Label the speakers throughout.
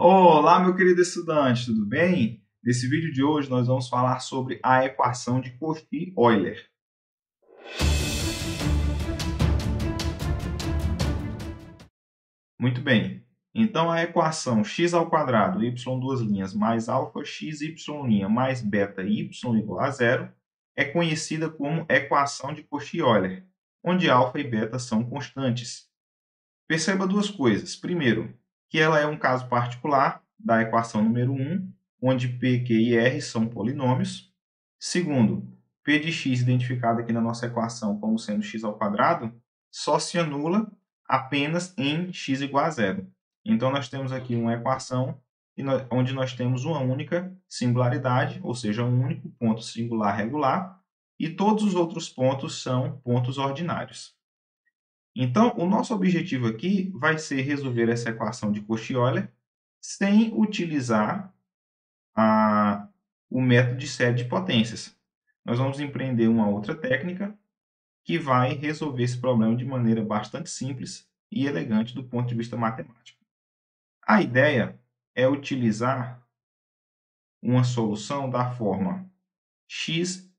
Speaker 1: Olá, meu querido estudante, tudo bem? Nesse vídeo de hoje nós vamos falar sobre a equação de Cauchy-Euler. Muito bem. Então a equação x ao quadrado y duas linhas mais alfa x y' mais beta y igual a zero é conhecida como equação de Cauchy-Euler, onde alfa e beta são constantes. Perceba duas coisas. Primeiro, que ela é um caso particular da equação número 1, onde P, Q e R são polinômios. Segundo, P de x, identificado aqui na nossa equação como sendo x ao quadrado, só se anula apenas em x igual a zero. Então, nós temos aqui uma equação onde nós temos uma única singularidade, ou seja, um único ponto singular regular, e todos os outros pontos são pontos ordinários. Então, o nosso objetivo aqui vai ser resolver essa equação de Cauchy-Euler sem utilizar o método de série de potências. Nós vamos empreender uma outra técnica que vai resolver esse problema de maneira bastante simples e elegante do ponto de vista matemático. A ideia é utilizar uma solução da forma x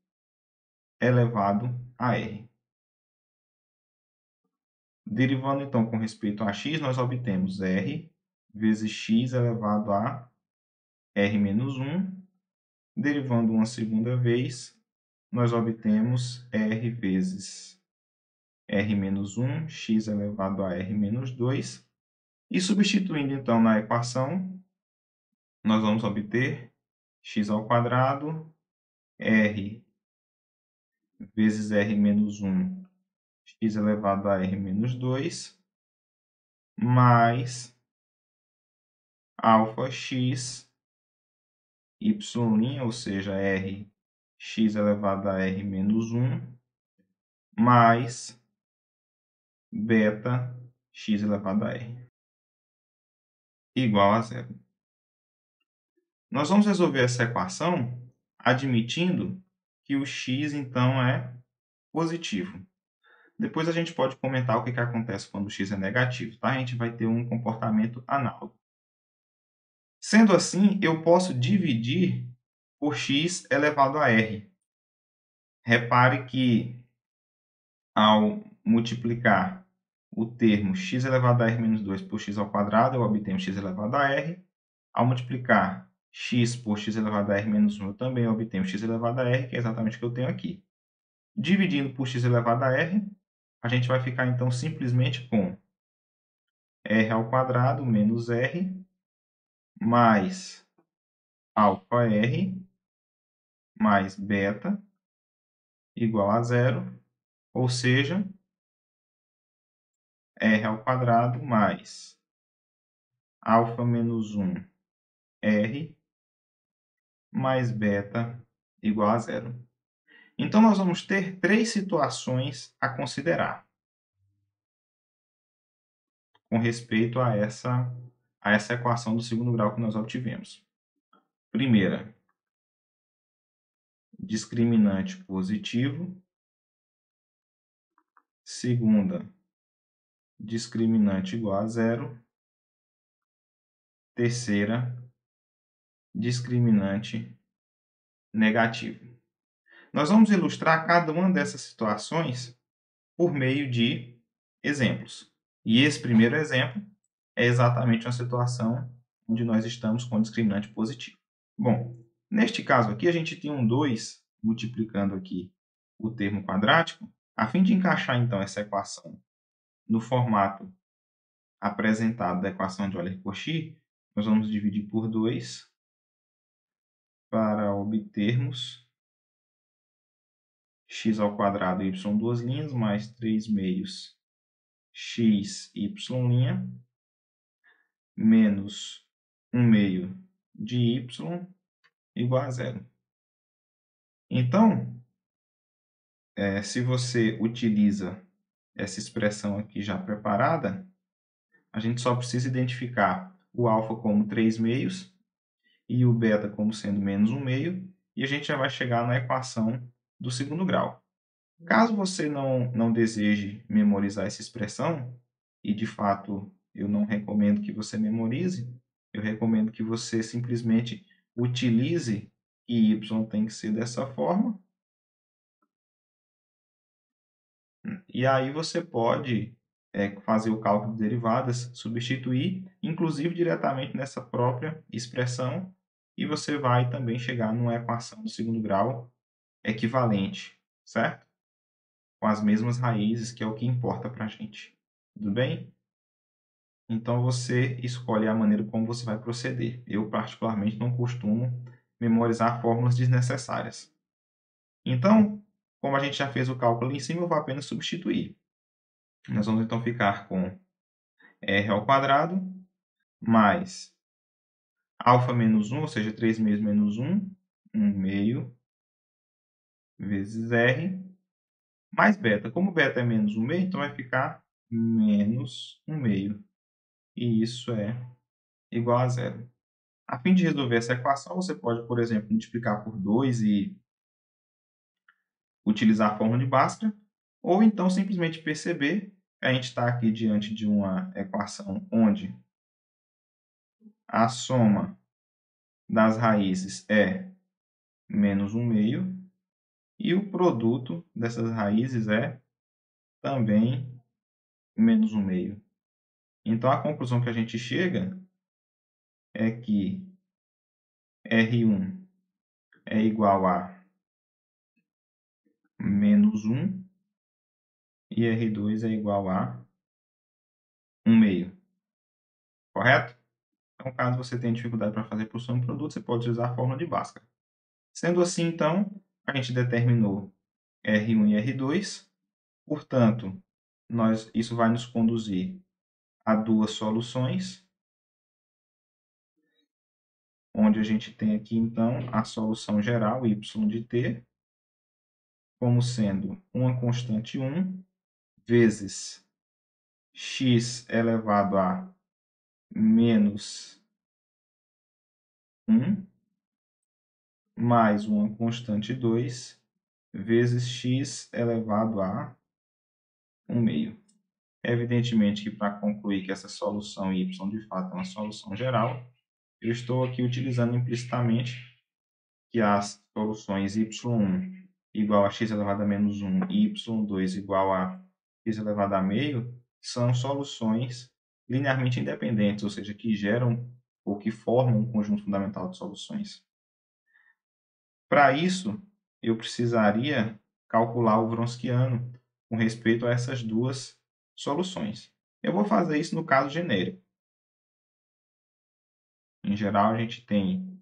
Speaker 1: elevado a r. Derivando, então, com respeito a x, nós obtemos r vezes x elevado a r menos 1. Derivando uma segunda vez, nós obtemos r vezes r menos 1, x elevado a r menos 2. E substituindo, então, na equação, nós vamos obter x ao quadrado, r vezes r menos 1, x elevado a r menos 2, mais alfa x y', ou seja, r x elevado a r menos 1, mais beta x elevado a r, igual a zero. Nós vamos resolver essa equação admitindo que o x, então, é positivo. Depois a gente pode comentar o que acontece quando o x é negativo, tá? A gente vai ter um comportamento análogo. Sendo assim, eu posso dividir por x elevado a r. Repare que, ao multiplicar o termo x elevado a r menos 2 por x ao quadrado, eu obtenho x elevado a r. Ao multiplicar x por x elevado a r menos 1, eu também obtenho x elevado a r, que é exatamente o que eu tenho aqui. Dividindo por x elevado a r, a gente vai ficar, então, simplesmente com r ao quadrado menos r mais alfa r mais beta igual a zero, ou seja, r ao quadrado mais alfa menos 1 r mais beta igual a zero. Então, nós vamos ter três situações a considerar com respeito a essa equação do segundo grau que nós obtivemos. Primeira, discriminante positivo. Segunda, discriminante igual a zero. Terceira, discriminante negativo. Nós vamos ilustrar cada uma dessas situações por meio de exemplos. E esse primeiro exemplo é exatamente uma situação onde nós estamos com discriminante positivo. Bom, neste caso aqui, a gente tem um 2 multiplicando aqui o termo quadrático. A fim de encaixar, então, essa equação no formato apresentado da equação de Euler-Cauchy, nós vamos dividir por 2 para obtermos x ao quadrado y duas linhas mais 3 meios x y' menos 1 meio de y igual a zero. Então, se você utiliza essa expressão aqui já preparada, a gente só precisa identificar o alfa como 3 meios e o beta como sendo menos 1 meio, e a gente já vai chegar na equação do segundo grau. Caso você não deseje memorizar essa expressão, e de fato eu não recomendo que você memorize, eu recomendo que você simplesmente utilize que y tem que ser dessa forma. E aí você pode fazer o cálculo de derivadas, substituir, inclusive diretamente nessa própria expressão, e você vai também chegar numa equação do segundo grau equivalente, certo? Com as mesmas raízes, que é o que importa para a gente. Tudo bem? Então você escolhe a maneira como você vai proceder. Eu, particularmente, não costumo memorizar fórmulas desnecessárias. Então, como a gente já fez o cálculo ali em cima, eu vou apenas substituir. Nós vamos então ficar com r ao quadrado mais alfa menos 1, ou seja, 3 meios menos 1, 1 meio, vezes r, mais beta. Como beta é menos 1 meio, então vai ficar menos 1 meio. E isso é igual a zero. A fim de resolver essa equação, você pode, por exemplo, multiplicar por 2 e utilizar a fórmula de Bhaskara, ou então simplesmente perceber que a gente está aqui diante de uma equação onde a soma das raízes é menos 1 meio, e o produto dessas raízes é também menos 1 meio. Então, a conclusão que a gente chega é que R1 é igual a menos 1 e R2 é igual a 1 meio. Correto? Então, caso você tenha dificuldade para fazer por soma de produto, você pode usar a fórmula de Bhaskara. Sendo assim, então, a gente determinou R1 e R2. Portanto, isso vai nos conduzir a duas soluções, onde a gente tem aqui, então, a solução geral, y de t, como sendo uma constante 1, vezes x elevado a menos 1, mais uma constante 2, vezes x elevado a 1 meio. Evidentemente que para concluir que essa solução y de fato é uma solução geral, eu estou aqui utilizando implicitamente que as soluções y1 igual a x elevado a menos 1 e y2 igual a x elevado a meio são soluções linearmente independentes, ou seja, que geram ou que formam um conjunto fundamental de soluções. Para isso, eu precisaria calcular o Wronskiano com respeito a essas duas soluções. Eu vou fazer isso no caso genérico. Em geral, a gente tem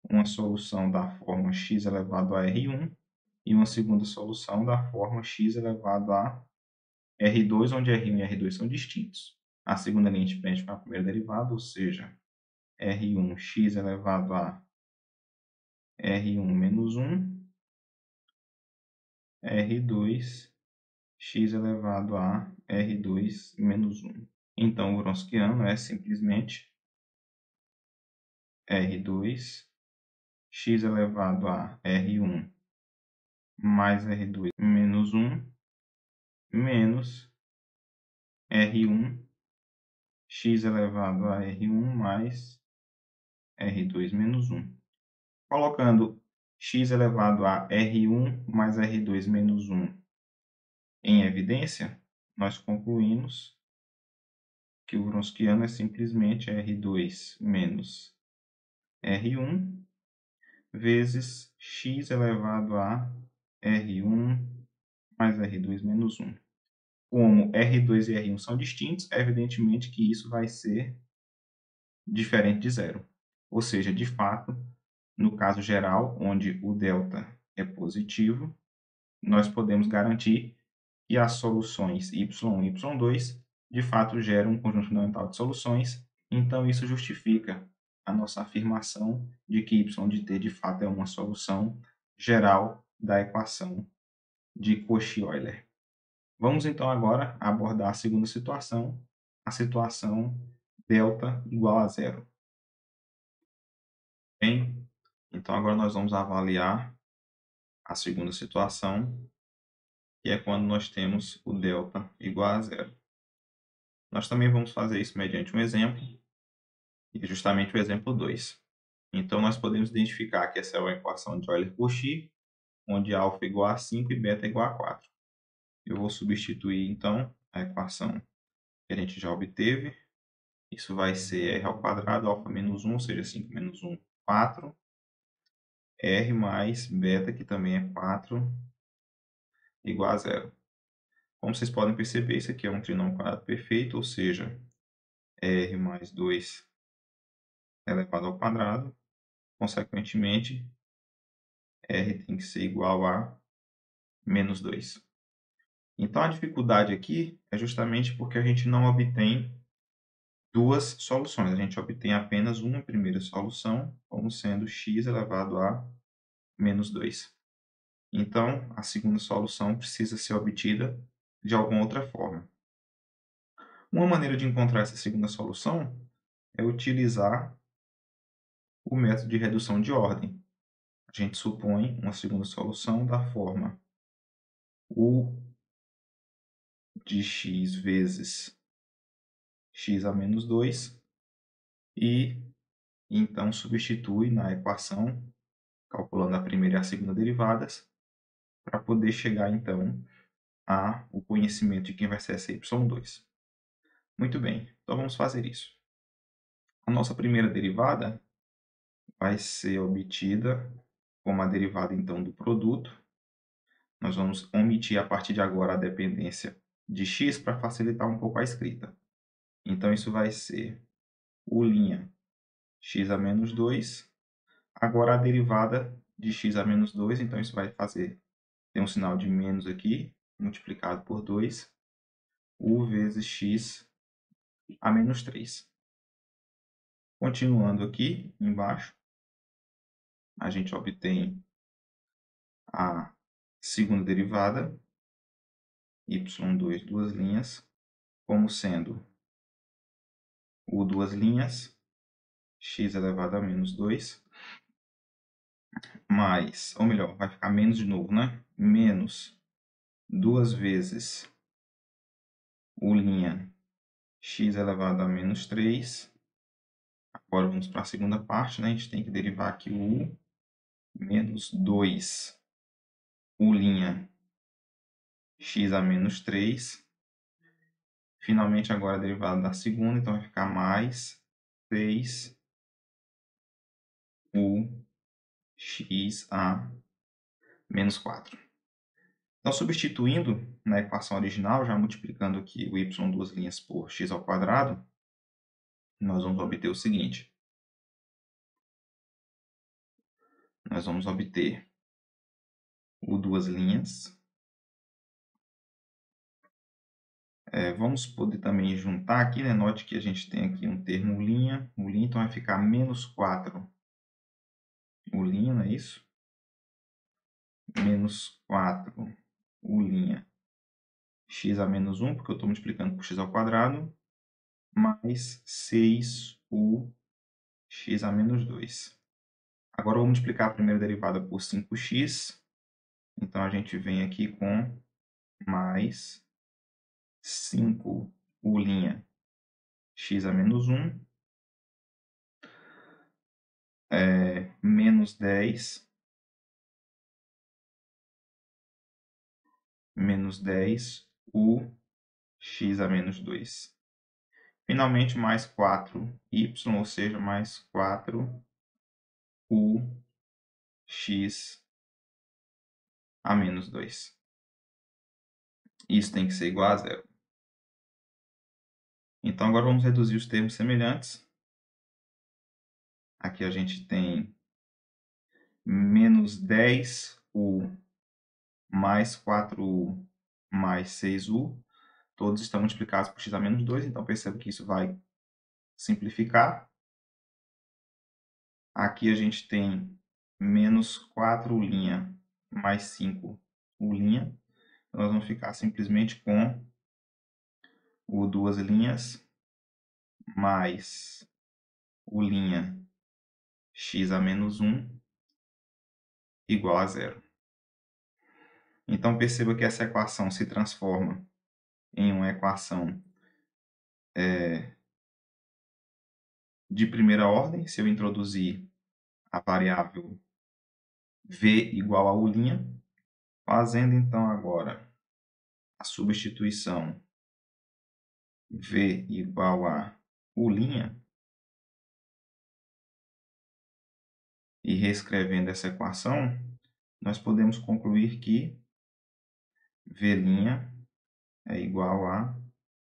Speaker 1: uma solução da forma x elevado a R1 e uma segunda solução da forma x elevado a R2, onde R1 e R2 são distintos. A segunda linha de frente com a primeira derivada, ou seja, R1 x elevado a R1 menos 1, R2 x elevado a R2 menos 1. Então, o Wronskiano é simplesmente R2 x elevado a R1 mais R2 menos 1 menos R1 x elevado a R1 mais R2 menos 1. Colocando x elevado a R1 mais R2 menos 1 em evidência, nós concluímos que o Wronskiano é simplesmente R2 menos R1 vezes x elevado a R1 mais R2 menos 1. Como R2 e R1 são distintos, é evidentemente que isso vai ser diferente de zero. Ou seja, de fato, no caso geral, onde o delta é positivo, nós podemos garantir que as soluções y1 e y2 de fato geram um conjunto fundamental de soluções. Então, isso justifica a nossa afirmação de que y de t de fato é uma solução geral da equação de Cauchy-Euler. Vamos então agora abordar a segunda situação, a situação delta igual a zero. Bem, então agora nós vamos avaliar a segunda situação, que é quando nós temos o delta igual a zero. Nós também vamos fazer isso mediante um exemplo. E é justamente o exemplo 2. Então, nós podemos identificar que essa é uma equação de Euler-Cauchy, onde alfa é igual a 5 e beta é igual a 4. Eu vou substituir, então, a equação que a gente já obteve. Isso vai ser r ao quadrado, alfa menos 1, ou seja, 5 menos 1, 4. R mais beta, que também é 4, igual a 0. Como vocês podem perceber, isso aqui é um trinômio quadrado perfeito, ou seja, r mais 2 elevado ao quadrado. Consequentemente, r tem que ser igual a menos 2. Então, a dificuldade aqui é justamente porque a gente não obtém duas soluções. A gente obtém apenas uma primeira solução, como sendo x elevado a menos 2. Então, a segunda solução precisa ser obtida de alguma outra forma. Uma maneira de encontrar essa segunda solução é utilizar o método de redução de ordem. A gente supõe uma segunda solução da forma u de x vezes x a menos 2 e então substitui na equação, calculando a primeira e a segunda derivadas, para poder chegar então ao conhecimento de quem vai ser essa y2. Muito bem, então vamos fazer isso. A nossa primeira derivada vai ser obtida como a derivada então do produto. Nós vamos omitir a partir de agora a dependência de x para facilitar um pouco a escrita. Então isso vai ser u' x a menos 2. Agora a derivada de x a menos 2, então isso vai fazer, tem um sinal de menos aqui, multiplicado por 2, u vezes x a menos 3. Continuando aqui embaixo, a gente obtém a segunda derivada, y2 duas linhas, como sendo u duas linhas, x elevado a menos 2, mais, ou melhor, vai ficar menos de novo, né? Menos duas vezes u' x elevado a menos 3. Agora vamos para a segunda parte, né? A gente tem que derivar aqui o u menos 2 u' x a menos 3. Finalmente agora a derivada da segunda, então vai ficar mais 3 u x a menos 4. Então, substituindo na equação original, já multiplicando aqui o y duas linhas por x ao quadrado, nós vamos obter o seguinte. Nós vamos obter o duas linhas. Vamos poder também juntar aqui, né? Note que a gente tem aqui um termo u', então vai ficar menos 4 u', não é isso? Menos 4 u' x a menos 1, porque eu estou multiplicando por x ao quadrado, mais 6u x a menos 2. Agora eu vou multiplicar a primeira derivada por 5x, então a gente vem aqui com mais 5u' x a menos 1, menos 10 u x a menos 2. Finalmente, mais 4y, ou seja, mais 4u x a menos 2. Isso tem que ser igual a zero. Então, agora vamos reduzir os termos semelhantes. Aqui a gente tem menos 10u mais 4u mais 6u. Todos estão multiplicados por x a menos 2, então perceba que isso vai simplificar. Aqui a gente tem menos 4u' mais 5u'. Então, nós vamos ficar simplesmente com o duas linhas mais u' x a menos 1 igual a zero. Então, perceba que essa equação se transforma em uma equação de primeira ordem, se eu introduzir a variável v igual a u', fazendo então agora a substituição v igual a u', e reescrevendo essa equação, nós podemos concluir que v' é igual a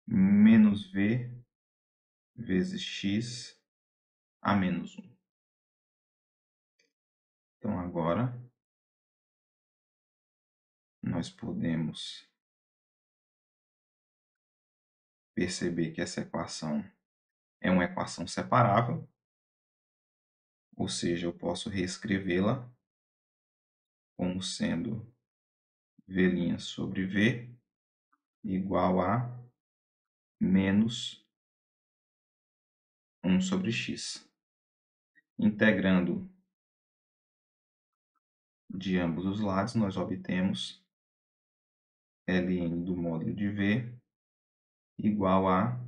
Speaker 1: menos v vezes x a menos 1. Então, agora, nós podemos perceber que essa equação é uma equação separável, ou seja, eu posso reescrevê-la como sendo v' sobre v igual a menos 1 sobre x. Integrando de ambos os lados, nós obtemos ln do módulo de v igual a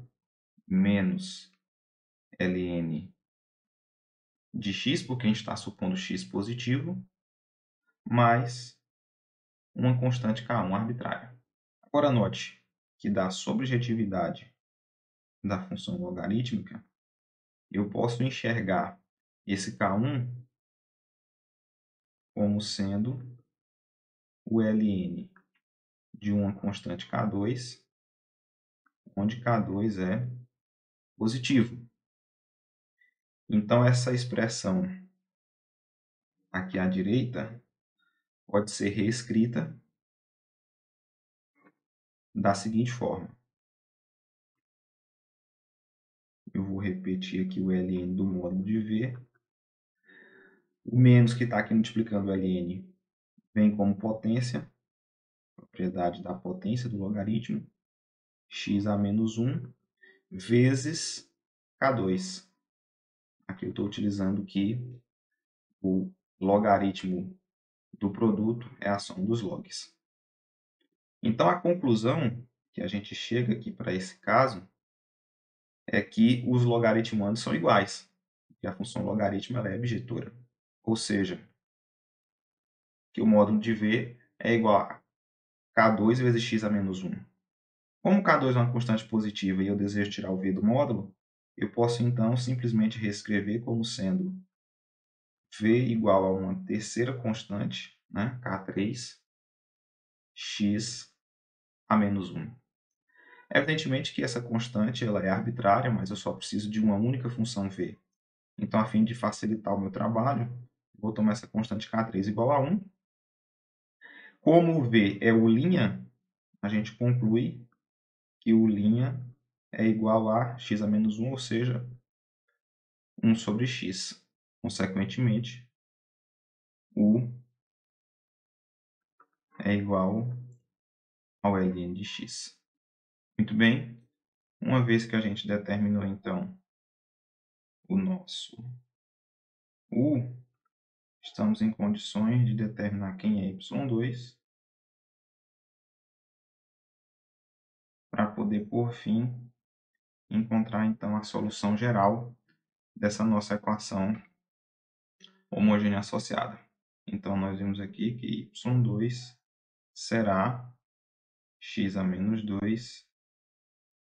Speaker 1: menos ln de x, porque a gente está supondo x positivo, mais uma constante K1 arbitrária. Agora note que da sobrejetividade da função logarítmica, eu posso enxergar esse K1 como sendo o ln de uma constante K2, onde K2 é positivo. Então, essa expressão aqui à direita pode ser reescrita da seguinte forma. Eu vou repetir aqui o ln do módulo de v. O menos que está aqui multiplicando o ln vem como potência, propriedade da potência do logaritmo, x a menos 1, vezes K2. Aqui eu estou utilizando que o logaritmo do produto é a soma dos logs. Então, a conclusão que a gente chega aqui para esse caso é que os logaritmandos são iguais, que a função logaritmo ela é bijetora. Ou seja, que o módulo de v é igual a K2 vezes x a menos 1. Como K2 é uma constante positiva e eu desejo tirar o v do módulo, eu posso então simplesmente reescrever como sendo v igual a uma terceira constante, né, K3, x a menos 1. Evidentemente que essa constante ela é arbitrária, mas eu só preciso de uma única função v. Então, a fim de facilitar o meu trabalho, vou tomar essa constante K3 igual a 1. Como o v é o', a gente conclui que o' é igual a x a menos 1, ou seja, 1 sobre x. Consequentemente, u é igual ao ln de x. Muito bem. Uma vez que a gente determinou, então, o nosso u, estamos em condições de determinar quem é y2 para poder, por fim, encontrar, então, a solução geral dessa nossa equação homogênea associada. Então, nós vimos aqui que y2 será x a menos 2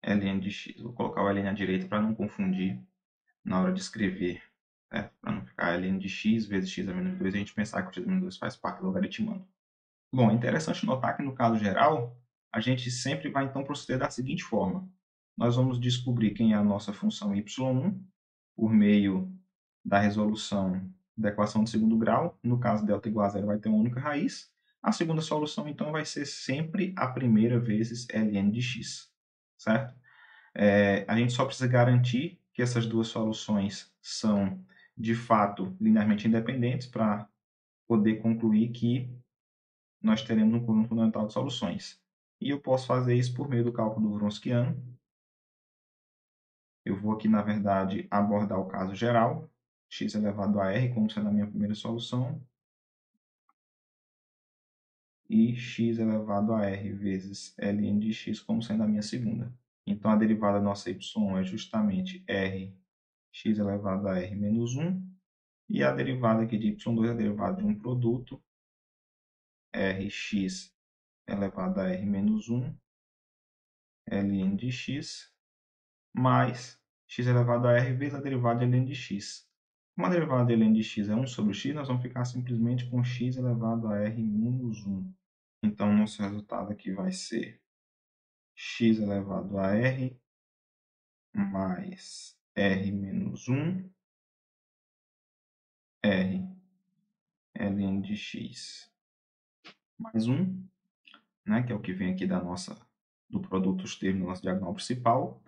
Speaker 1: ln de x. Vou colocar o ln à direita para não confundir na hora de escrever, certo? Para não ficar ln de x vezes x a menos 2 e a gente pensar que o x a menos 2 faz parte do logaritmando. Bom, é interessante notar que no caso geral, a gente sempre vai então proceder da seguinte forma. Nós vamos descobrir quem é a nossa função y1 por meio da resolução da equação de segundo grau. No caso, delta igual a zero vai ter uma única raiz. A segunda solução, então, vai ser sempre a primeira vezes ln de x, certo? A gente só precisa garantir que essas duas soluções são, de fato, linearmente independentes para poder concluir que nós teremos um conjunto fundamental de soluções. E eu posso fazer isso por meio do cálculo do Wronskiano. Eu vou aqui, na verdade, abordar o caso geral, x elevado a r como sendo a minha primeira solução, e x elevado a r vezes ln de x como sendo a minha segunda. Então, a derivada nossa y é justamente r x elevado a r menos 1. E a derivada aqui de y2 é a derivada de um produto, rx elevado a r menos 1, ln de x, mais x elevado a r vezes a derivada de ln de x. Como a derivada de ln de x é 1 sobre x, nós vamos ficar simplesmente com x elevado a r menos 1. Então, nosso resultado aqui vai ser x elevado a r mais r menos 1, r ln de x mais 1, né, que é o que vem aqui do produto dos termos da nossa diagonal principal,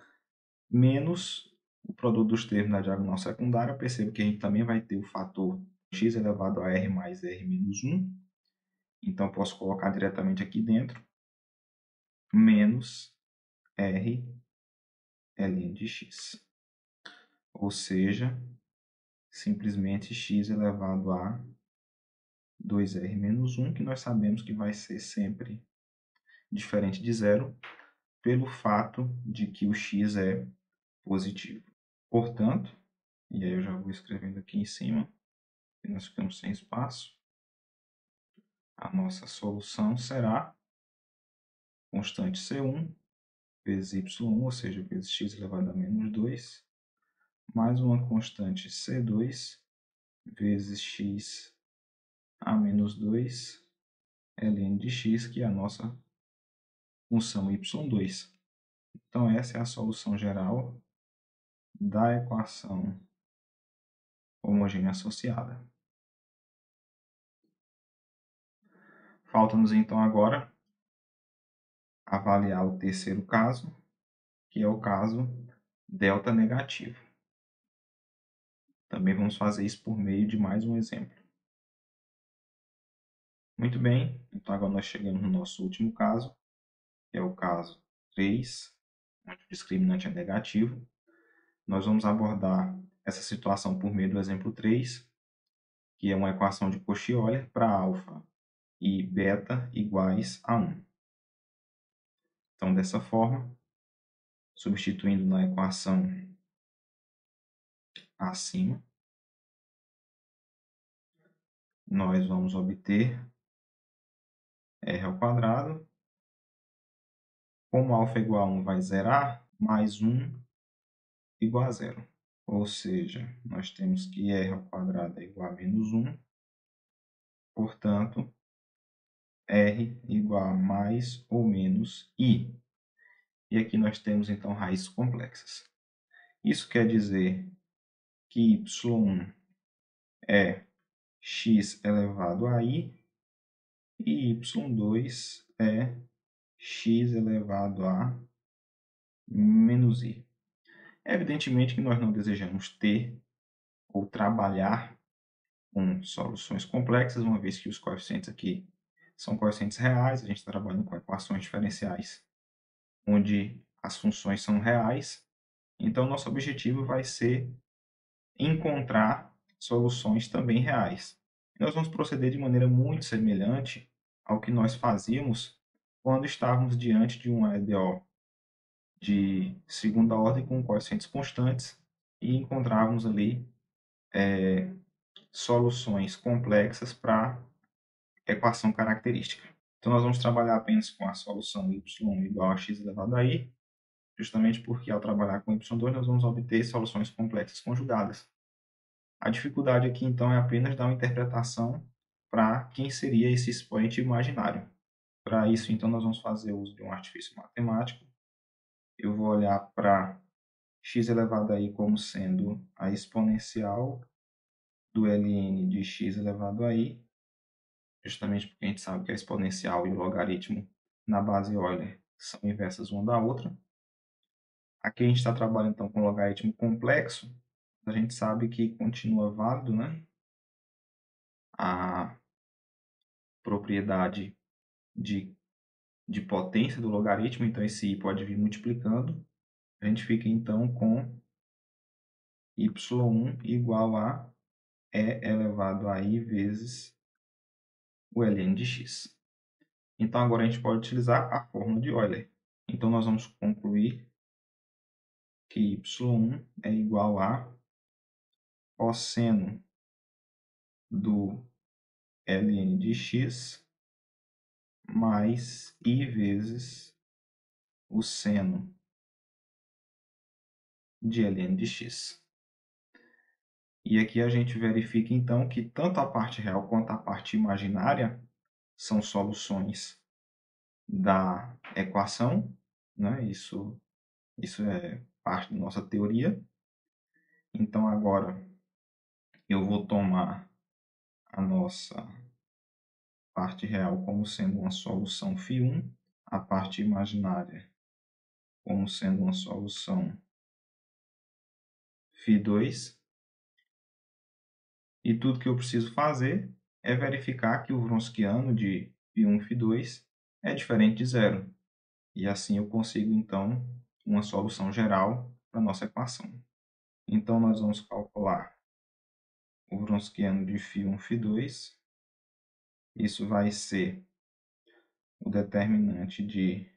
Speaker 1: menos o produto dos termos da diagonal secundária. Perceba que a gente também vai ter o fator x elevado a r mais r menos 1. Então, posso colocar diretamente aqui dentro, menos r ln de x. Ou seja, simplesmente x elevado a 2r menos 1, que nós sabemos que vai ser sempre diferente de zero, pelo fato de que o x é positivo. Portanto, e aí eu já vou escrevendo aqui em cima, e nós ficamos sem espaço, a nossa solução será constante C1 vezes y1, ou seja, vezes x elevado a menos 2, mais uma constante C2 vezes x a menos 2, ln de x, que é a nossa função y2. Então, essa é a solução geral da equação homogênea associada. Falta-nos então agora avaliar o terceiro caso, que é o caso delta negativo. Também vamos fazer isso por meio de mais um exemplo. Muito bem, então agora nós chegamos no nosso último caso, que é o caso 3, onde o discriminante é negativo. Nós vamos abordar essa situação por meio do exemplo 3, que é uma equação de Cauchy-Euler para alfa e beta iguais a 1. Então, dessa forma, substituindo na equação acima, nós vamos obter r ao quadrado. Como alfa igual a 1 vai zerar, mais 1 igual a zero. Ou seja, nós temos que r ao quadrado é igual a menos 1. Portanto, r igual a mais ou menos i. E aqui nós temos, então, raízes complexas. Isso quer dizer que y1 é x elevado a i e y2 é x elevado a menos i. Evidentemente que nós não desejamos ter ou trabalhar com soluções complexas, uma vez que os coeficientes aqui são coeficientes reais, a gente está trabalhando com equações diferenciais, onde as funções são reais. Então, nosso objetivo vai ser encontrar soluções também reais. Nós vamos proceder de maneira muito semelhante ao que nós fazíamos quando estávamos diante de um LDO de segunda ordem com coeficientes constantes e encontrávamos ali soluções complexas para equação característica. Então, nós vamos trabalhar apenas com a solução y igual a x elevado a i, justamente porque ao trabalhar com y2 nós vamos obter soluções complexas conjugadas. A dificuldade aqui, então, é apenas dar uma interpretação para quem seria esse expoente imaginário. Para isso, então, nós vamos fazer uso de um artifício matemático. Eu vou olhar para x elevado a i como sendo a exponencial do ln de x elevado a i, justamente porque a gente sabe que a exponencial e o logaritmo na base Euler são inversas uma da outra. Aqui a gente está trabalhando então com logaritmo complexo, a gente sabe que continua válido, né, a propriedade de potência do logaritmo, então esse i pode vir multiplicando. A gente fica então com y1 igual a e elevado a i vezes o ln de x. Então agora a gente pode utilizar a fórmula de Euler. Então nós vamos concluir que y1 é igual a cosseno do ln de x mais I vezes o seno de ln de x. E aqui a gente verifica, então, que tanto a parte real quanto a parte imaginária são soluções da equação, né? Isso é parte da nossa teoria. Então, agora eu vou tomar a nossa parte real como sendo uma solução φ1, a parte imaginária como sendo uma solução φ2, e tudo que eu preciso fazer é verificar que o Wronskiano de φ1 e φ2 é diferente de zero. E assim eu consigo, então, uma solução geral para a nossa equação. Então, nós vamos calcular o Wronskiano de φ1 e φ2. Isso vai ser o determinante de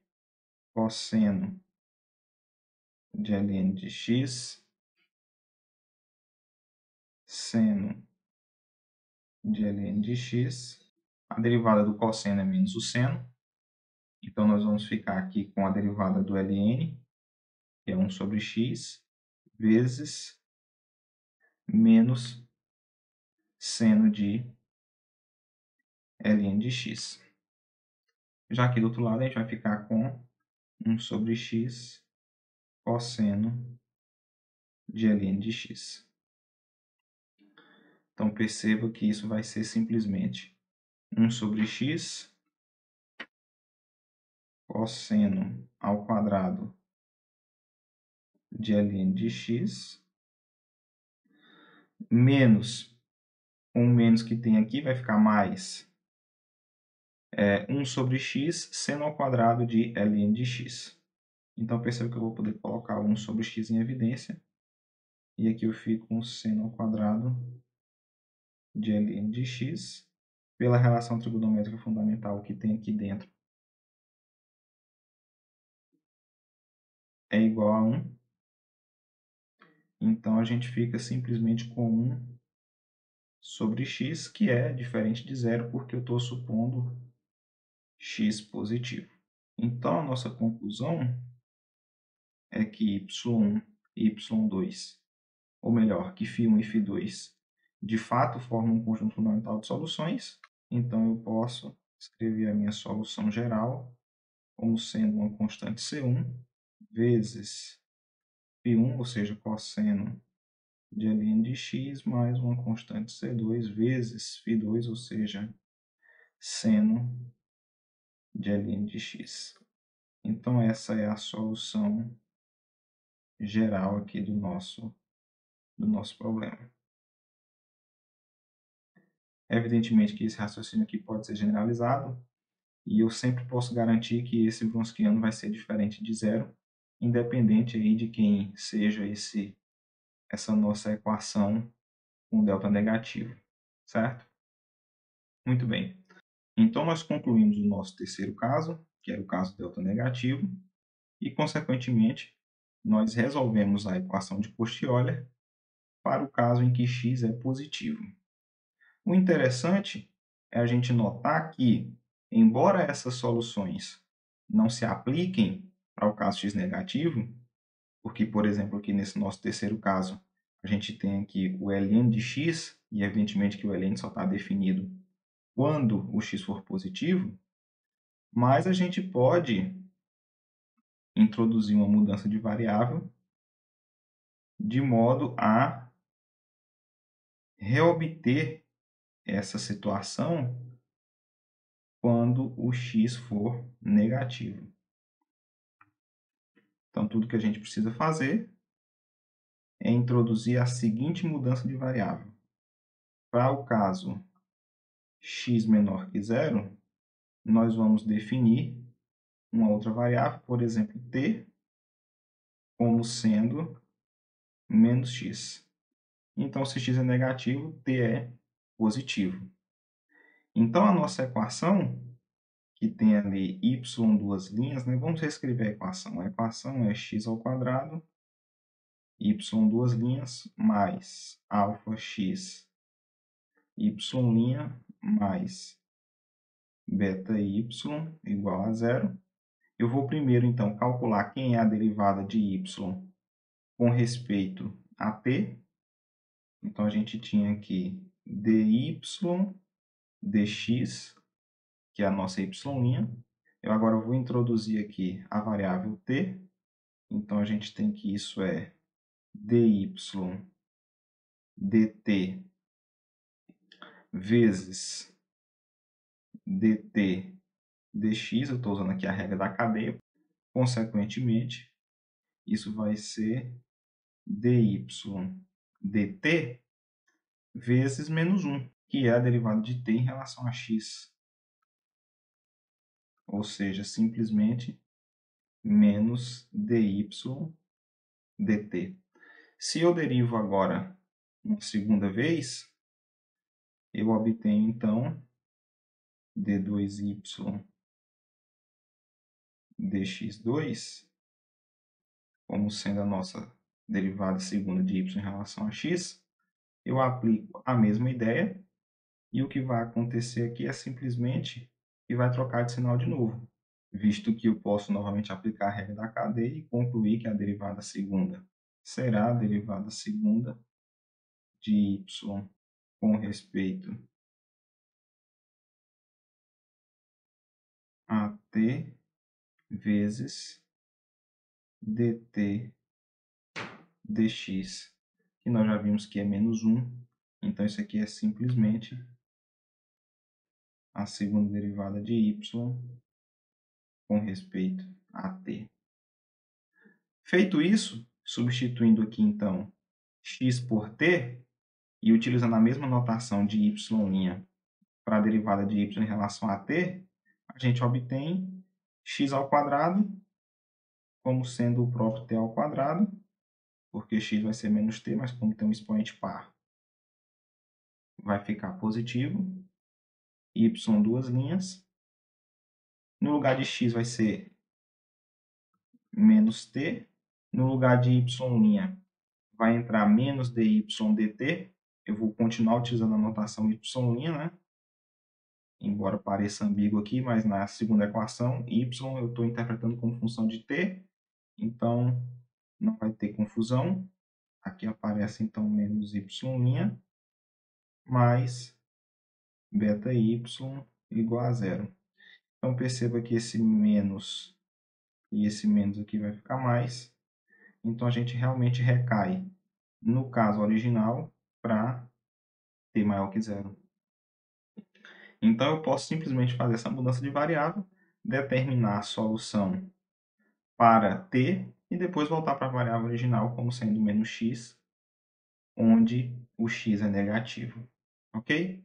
Speaker 1: cosseno de ln de x, seno de ln de x. A derivada do cosseno é menos o seno. Então, nós vamos ficar aqui com a derivada do ln, que é 1 sobre x, vezes menos seno de ln de x. Já aqui do outro lado, a gente vai ficar com 1 sobre x cosseno de ln de x. Então, perceba que isso vai ser simplesmente 1 sobre x cosseno ao quadrado de ln de x, menos, com o menos que tem aqui, vai ficar mais 1 sobre x seno ao quadrado de ln de x. Então, perceba que eu vou poder colocar 1 sobre x em evidência. E aqui eu fico com seno ao quadrado de ln de x, pela relação trigonométrica fundamental que tem aqui dentro, é igual a 1. Então, a gente fica simplesmente com 1 sobre x, que é diferente de zero, porque eu estou supondo x positivo. Então, a nossa conclusão é que y1 e y2, ou melhor, que φ1 e φ2, de fato formam um conjunto fundamental de soluções. Então, eu posso escrever a minha solução geral como sendo uma constante C1 vezes φ1, ou seja, cosseno de ln de x, mais uma constante C2 vezes φ2, ou seja, seno de ln de x. Então, essa é a solução geral aqui do nosso problema. Evidentemente que esse raciocínio aqui pode ser generalizado, e eu sempre posso garantir que esse Wronskiano vai ser diferente de zero, independente aí de quem seja essa nossa equação com delta negativo, certo? Muito bem. Então, nós concluímos o nosso terceiro caso, que era o caso delta negativo, e, consequentemente, nós resolvemos a equação de Cauchy-Euler para o caso em que x é positivo. O interessante é a gente notar que, embora essas soluções não se apliquem para o caso x negativo, porque, por exemplo, aqui nesse nosso terceiro caso, a gente tem aqui o ln de x, e evidentemente que o ln só está definido quando o x for positivo, mas a gente pode introduzir uma mudança de variável de modo a reobter essa situação quando o x for negativo. Então, tudo que a gente precisa fazer é introduzir a seguinte mudança de variável. Para o caso x menor que zero, nós vamos definir uma outra variável, por exemplo, t, como sendo menos x. Então, se x é negativo, t é positivo. Então, a nossa equação, que tem ali y duas linhas, né? Vamos reescrever a equação. A equação é x ao quadrado y duas linhas mais alfa x y' mais beta y igual a zero. Eu vou primeiro, então, calcular quem é a derivada de y com respeito a t. Então, a gente tinha aqui dy dx, que é a nossa y'. Eu agora vou introduzir aqui a variável t. Então, a gente tem que isso é dy dt vezes dt dx. Eu estou usando aqui a regra da cadeia. Consequentemente, isso vai ser dy dt vezes menos 1, que é a derivada de t em relação a x. Ou seja, simplesmente menos dy dt. Se eu derivo agora uma segunda vez, eu obtenho, então, d2y dx2 como sendo a nossa derivada segunda de y em relação a x. Eu aplico a mesma ideia e o que vai acontecer aqui é simplesmente que vai trocar de sinal de novo, visto que eu posso novamente aplicar a regra da cadeia e concluir que a derivada segunda será a derivada segunda de y com respeito a t vezes dt dx, que nós já vimos que é menos 1. Então, isso aqui é simplesmente a segunda derivada de y com respeito a t. Feito isso, substituindo aqui, então, x por t e utilizando a mesma notação de y' para a derivada de y em relação a t, a gente obtém x ao quadrado como sendo o próprio t ao quadrado, porque x vai ser menos t, mas como tem um expoente par, vai ficar positivo. Y duas linhas. No lugar de x vai ser menos t. No lugar de y' vai entrar menos dy dt. Eu vou continuar utilizando a notação y', né? Embora pareça ambíguo aqui, mas na segunda equação, y eu estou interpretando como função de t. Então, não vai ter confusão. Aqui aparece, então, menos y' mais beta y igual a zero. Então, perceba que esse menos e esse menos aqui vai ficar mais. Então, a gente realmente recai no caso original para t maior que zero. Então, eu posso simplesmente fazer essa mudança de variável, determinar a solução para t e depois voltar para a variável original como sendo menos x, onde o x é negativo. Ok?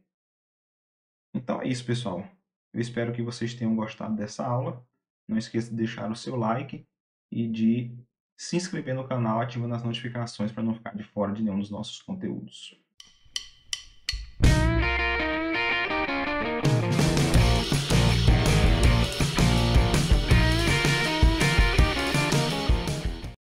Speaker 1: Então é isso, pessoal. Eu espero que vocês tenham gostado dessa aula. Não esqueça de deixar o seu like e de se inscrever no canal ativando as notificações para não ficar de fora de nenhum dos nossos conteúdos.